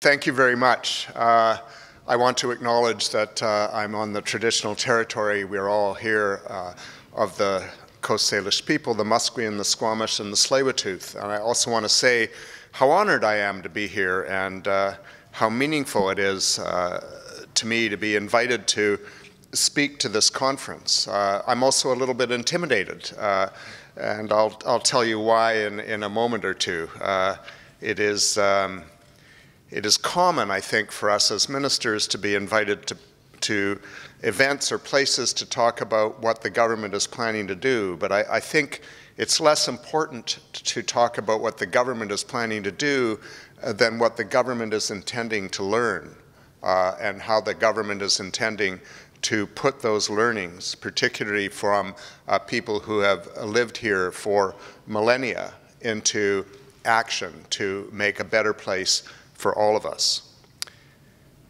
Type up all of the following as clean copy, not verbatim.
Thank you very much. I want to acknowledge that I'm on the traditional territory. We're all here of the Coast Salish people, the Musqueam, the Squamish, and the Tsleil-Waututh. And I also want to say how honored I am to be here and how meaningful it is to me to be invited to speak to this conference. I'm also a little bit intimidated, and I'll tell you why in a moment or two. It is common, I think, for us as ministers to be invited to events or places to talk about what the government is planning to do, but I think it's less important to talk about what the government is planning to do than what the government is intending to learn and how the government is intending to put those learnings, particularly from people who have lived here for millennia, into action to make a better place for all of us.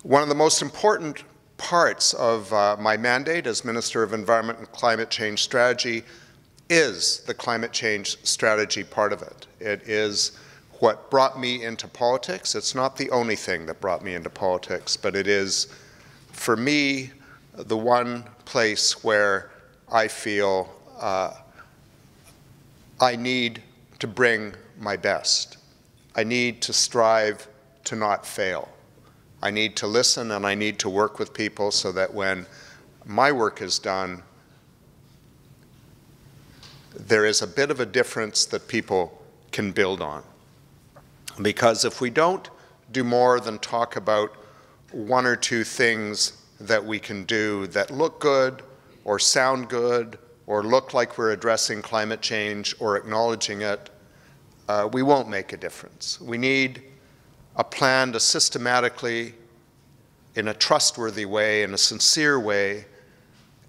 One of the most important parts of my mandate as Minister of Environment and Climate Change Strategy is the climate change strategy part of it. It is what brought me into politics. It's not the only thing that brought me into politics, but it is, for me, the one place where I feel I need to bring my best. I need to strive to not fail. I need to listen and I need to work with people so that when my work is done, there is a bit of a difference that people can build on. Because if we don't do more than talk about one or two things that we can do that look good or sound good or look like we're addressing climate change or acknowledging it, we won't make a difference. We need a plan to systematically, in a trustworthy way, in a sincere way,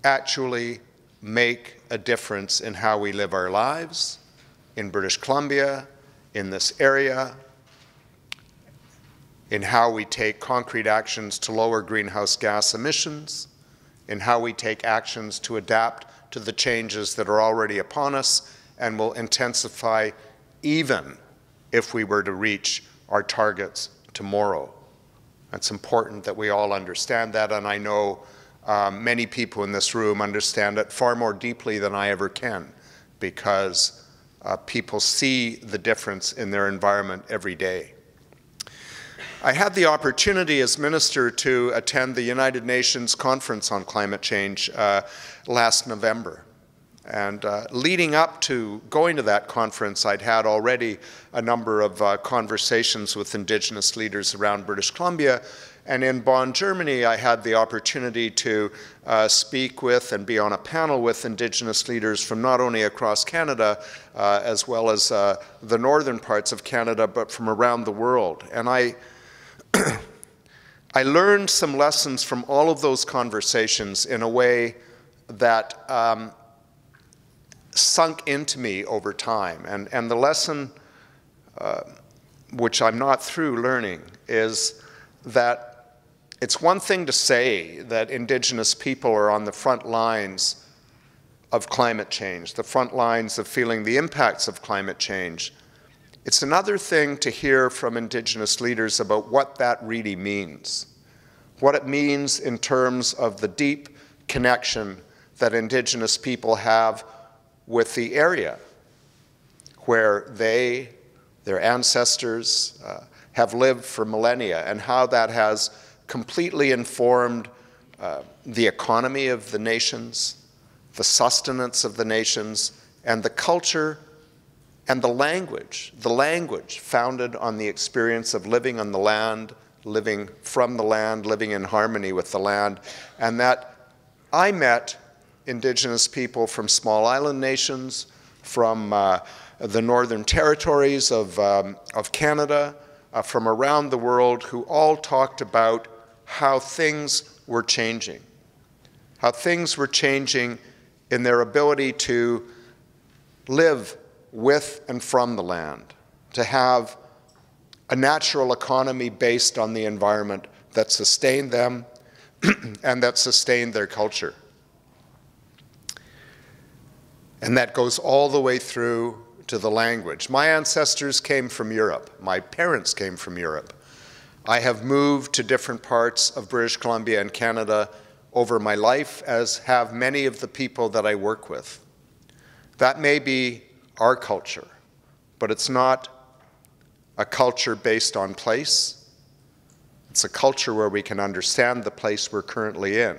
actually make a difference in how we live our lives in British Columbia, in this area, in how we take concrete actions to lower greenhouse gas emissions, in how we take actions to adapt to the changes that are already upon us and will intensify even if we were to reach our targets tomorrow. It's important that we all understand that, and I know many people in this room understand it far more deeply than I ever can, because people see the difference in their environment every day. I had the opportunity as minister to attend the United Nations Conference on Climate Change last November. And leading up to going to that conference, I'd had already a number of conversations with Indigenous leaders around British Columbia. And in Bonn, Germany, I had the opportunity to speak with and be on a panel with Indigenous leaders from not only across Canada, as well as the northern parts of Canada, but from around the world. And I learned some lessons from all of those conversations in a way that sunk into me over time. And the lesson, which I'm not through learning, is that it's one thing to say that Indigenous people are on the front lines of climate change, the front lines of feeling the impacts of climate change. It's another thing to hear from Indigenous leaders about what that really means, what it means in terms of the deep connection that Indigenous people have with the area where their ancestors have lived for millennia, and how that has completely informed the economy of the nations, the sustenance of the nations, and the culture and the language founded on the experience of living on the land, living from the land, living in harmony with the land. And that I met Indigenous people from small island nations, from the northern territories of Canada, from around the world, who all talked about how things were changing in their ability to live with and from the land, to have a natural economy based on the environment that sustained them and that sustained their culture. And that goes all the way through to the language. My ancestors came from Europe. My parents came from Europe. I have moved to different parts of British Columbia and Canada over my life, as have many of the people that I work with. That may be our culture, but it's not a culture based on place. It's a culture where we can understand the place we're currently in,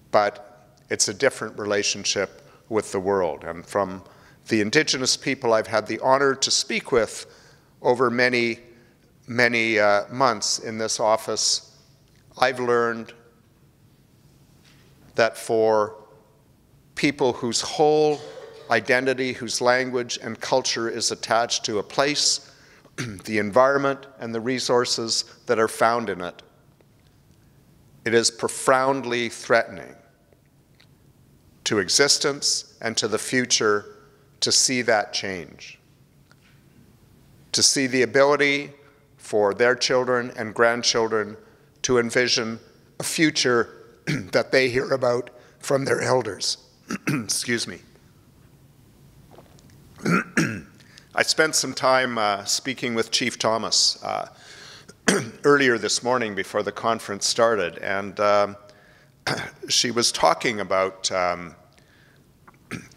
but it's a different relationship with the world. And from the Indigenous people I've had the honor to speak with over many months in this office, I've learned that for people whose whole identity, whose language and culture is attached to a place, the environment and the resources that are found in it, it is profoundly threatening to existence and to the future to see that change. To see the ability for their children and grandchildren to envision a future that they hear about from their elders. Excuse me. I spent some time speaking with Chief Thomas earlier this morning before the conference started, and she was talking about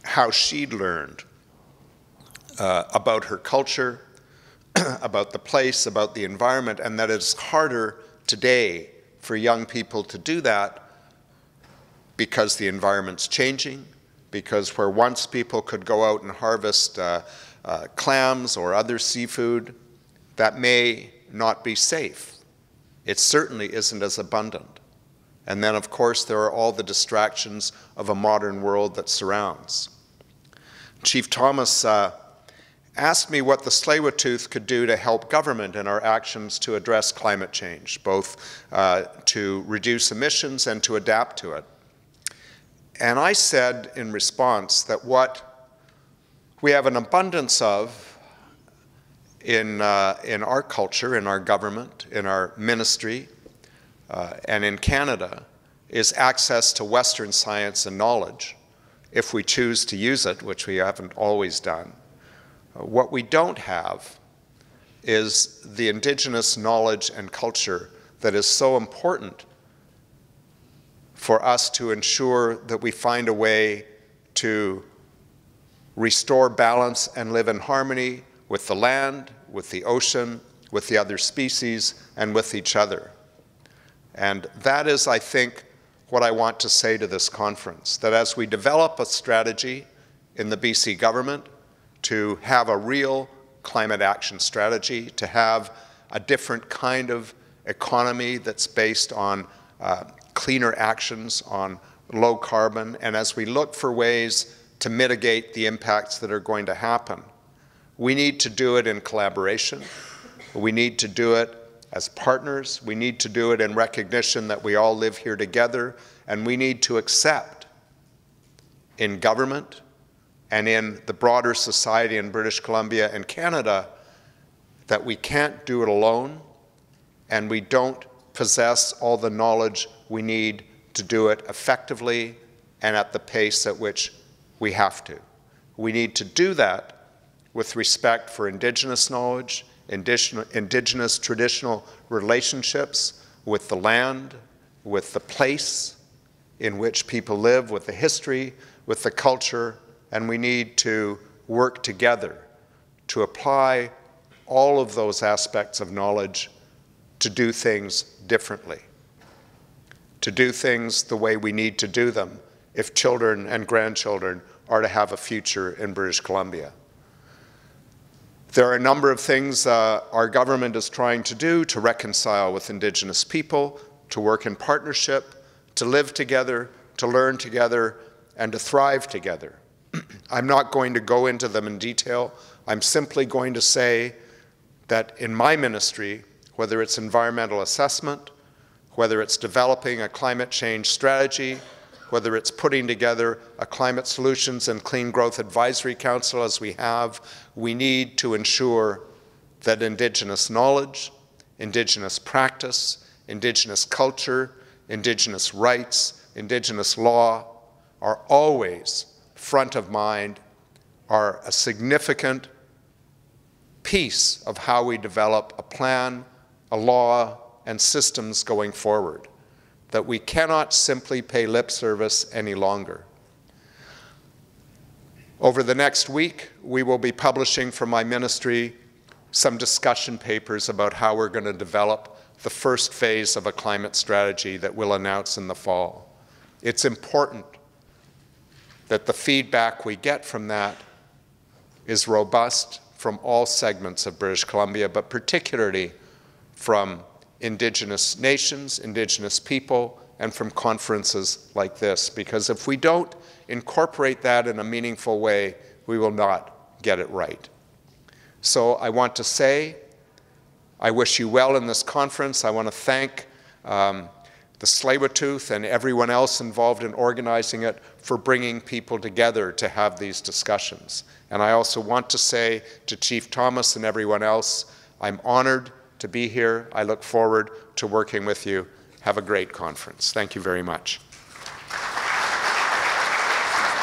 how she'd learned about her culture, about the place, about the environment, and that it's harder today for young people to do that because the environment's changing, because where once people could go out and harvest clams or other seafood, that may not be safe. It certainly isn't as abundant. And then, of course, there are all the distractions of a modern world that surrounds. Chief Thomas asked me what the Tsleil-Waututh could do to help government in our actions to address climate change, both to reduce emissions and to adapt to it. And I said in response that what we have an abundance of in our culture, in our government, in our ministry, and in Canada, is access to Western science and knowledge, if we choose to use it, which we haven't always done. What we don't have is the Indigenous knowledge and culture that is so important for us to ensure that we find a way to restore balance and live in harmony with the land, with the ocean, with the other species, and with each other. And that is, I think, what I want to say to this conference, that as we develop a strategy in the BC government to have a real climate action strategy, to have a different kind of economy that's based on cleaner actions, on low carbon, and as we look for ways to mitigate the impacts that are going to happen, we need to do it in collaboration. We need to do it as partners. We need to do it in recognition that we all live here together, and we need to accept in government and in the broader society in British Columbia and Canada that we can't do it alone, and we don't possess all the knowledge we need to do it effectively and at the pace at which we have to. We need to do that with respect for Indigenous knowledge, Indigenous traditional relationships with the land, with the place in which people live, with the history, with the culture, and we need to work together to apply all of those aspects of knowledge to do things differently, to do things the way we need to do them if children and grandchildren are to have a future in British Columbia. There are a number of things our government is trying to do to reconcile with Indigenous people, to work in partnership, to live together, to learn together, and to thrive together. I'm not going to go into them in detail. I'm simply going to say that in my ministry, whether it's environmental assessment, whether it's developing a climate change strategy, whether it's putting together a climate solutions and clean growth advisory council as we have, we need to ensure that Indigenous knowledge, Indigenous practice, Indigenous culture, Indigenous rights, Indigenous law are always front of mind, are a significant piece of how we develop a plan a law, and systems going forward, that we cannot simply pay lip service any longer. Over the next week, we will be publishing from my ministry some discussion papers about how we're going to develop the first phase of a climate strategy that we'll announce in the fall. It's important that the feedback we get from that is robust from all segments of British Columbia, but particularly from Indigenous nations, Indigenous people, and from conferences like this, because if we don't incorporate that in a meaningful way, we will not get it right. So I want to say, I wish you well in this conference. I want to thank the Tsleil-Waututh and everyone else involved in organizing it for bringing people together to have these discussions. And I also want to say to Chief Thomas and everyone else, I'm honored to be here. I look forward to working with you. Have a great conference. Thank you very much.